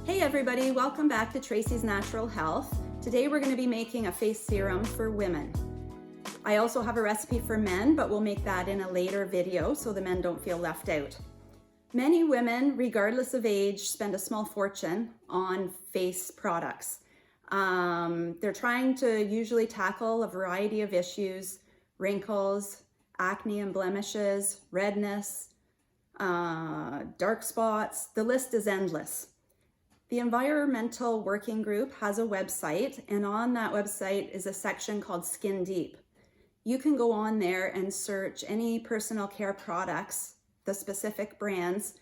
Hey everybody, welcome back to Tracy's Natural Health. Today we're going to be making a face serum for women. I also have a recipe for men, but we'll make that in a later video so the men don't feel left out. Many women, regardless of age, spend a small fortune on face products. They're trying to usually tackle a variety of issues: wrinkles, acne and blemishes, redness, dark spots. The list is endless. The Environmental Working Group has a website, and on that website is a section called Skin Deep. You can go on there and search any personal care products, the specific brands,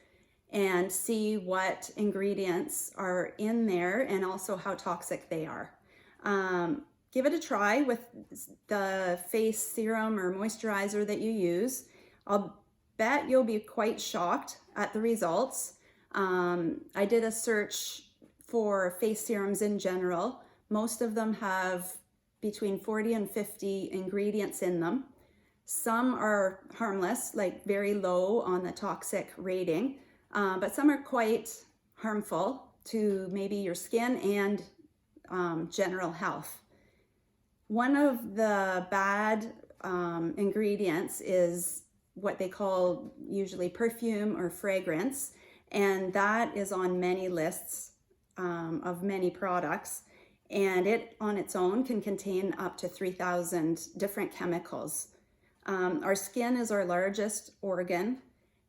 and see what ingredients are in there and also how toxic they are. Give it a try with the face serum or moisturizer that you use. I'll bet you'll be quite shocked at the results. I did a search for face serums in general. Most of them have between 40 and 50 ingredients in them. Some are harmless, like very low on the toxic rating, but some are quite harmful to maybe your skin and general health. One of the bad ingredients is what they call usually perfume or fragrance, and that is on many lists of many products, and it on its own can contain up to 3,000 different chemicals. Our skin is our largest organ,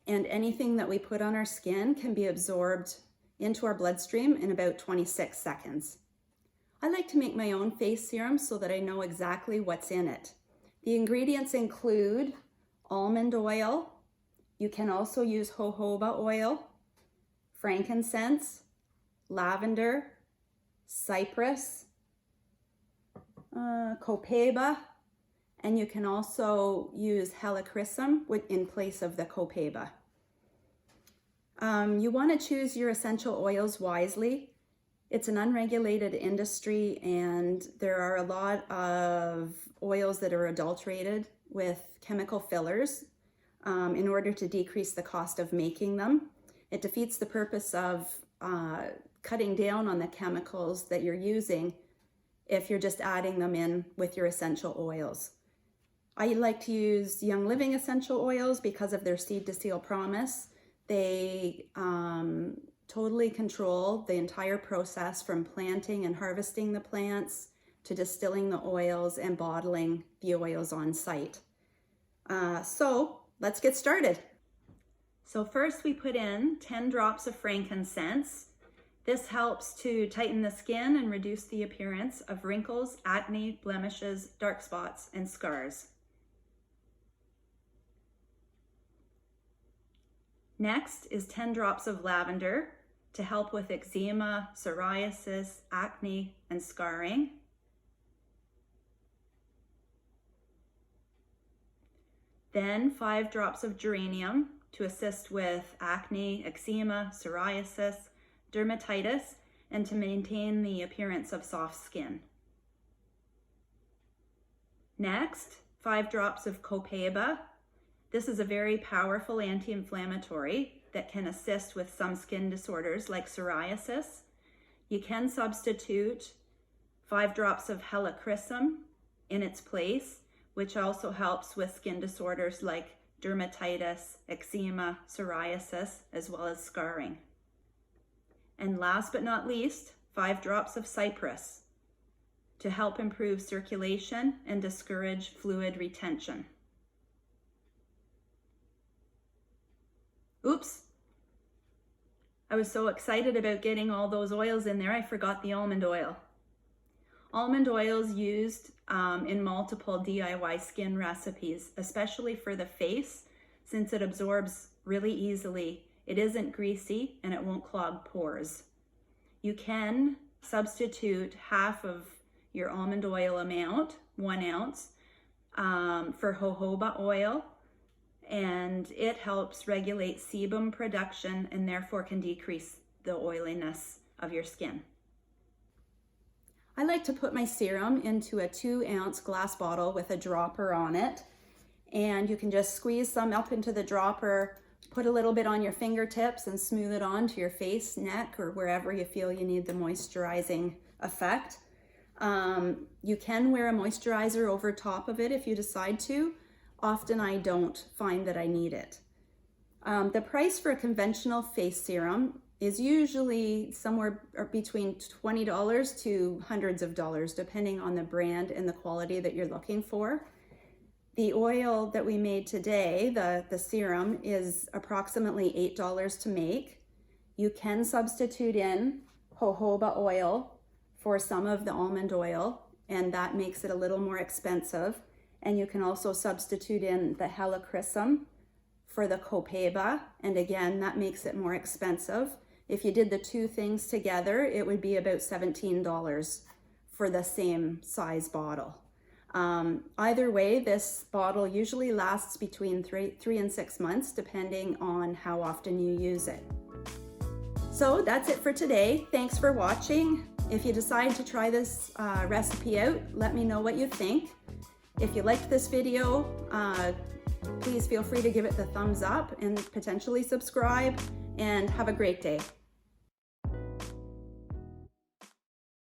and anything that we put on our skin can be absorbed into our bloodstream in about 26 seconds. I like to make my own face serum so that I know exactly what's in it. The ingredients include almond oil. You can also use jojoba oil, frankincense, lavender, cypress, copaiba, and you can also use helichrysum in place of the copaiba. You want to choose your essential oils wisely. It's an unregulated industry, and there are a lot of oils that are adulterated with chemical fillers in order to decrease the cost of making them. It defeats the purpose of cutting down on the chemicals that you're using if you're just adding them in with your essential oils. I like to use Young Living essential oils because of their seed to seal promise. They totally control the entire process from planting and harvesting the plants to distilling the oils and bottling the oils on site. So let's get started. So first we put in 10 drops of frankincense. This helps to tighten the skin and reduce the appearance of wrinkles, acne, blemishes, dark spots, and scars. Next is 10 drops of lavender to help with eczema, psoriasis, acne, and scarring. Then 5 drops of geranium to assist with acne, eczema, psoriasis, dermatitis, and to maintain the appearance of soft skin. Next, 5 drops of copaiba. This is a very powerful anti-inflammatory that can assist with some skin disorders like psoriasis. You can substitute 5 drops of helichrysum in its place, which also helps with skin disorders like dermatitis, eczema, psoriasis, as well as scarring. And last but not least, 5 drops of cypress to help improve circulation and discourage fluid retention. Oops, I was so excited about getting all those oils in there, I forgot the almond oil. Almond oil is used in multiple DIY skin recipes, especially for the face, since it absorbs really easily. It isn't greasy and it won't clog pores. You can substitute half of your almond oil amount, 1 ounce, for jojoba oil, and it helps regulate sebum production and therefore can decrease the oiliness of your skin. I like to put my serum into a 2-ounce glass bottle with a dropper on it, and you can just squeeze some up into the dropper Put a little bit on your fingertips and smooth it onto your face, neck, or wherever you feel you need the moisturizing effect. You can wear a moisturizer over top of it if you decide to. Often I don't find that I need it. The price for a conventional face serum is usually somewhere between $20 to hundreds of dollars, depending on the brand and the quality that you're looking for. The oil that we made today, the serum, is approximately $8 to make. You can substitute in jojoba oil for some of the almond oil, and that makes it a little more expensive. And you can also substitute in the helichrysum for the copaiba, and again, that makes it more expensive. If you did the two things together, it would be about $17 for the same size bottle. Either way, this bottle usually lasts between 3 and 6 months, depending on how often you use it. So that's it for today. Thanks for watching. If you decide to try this recipe out, let me know what you think. If you liked this video, please feel free to give it the thumbs up and potentially subscribe, and have a great day.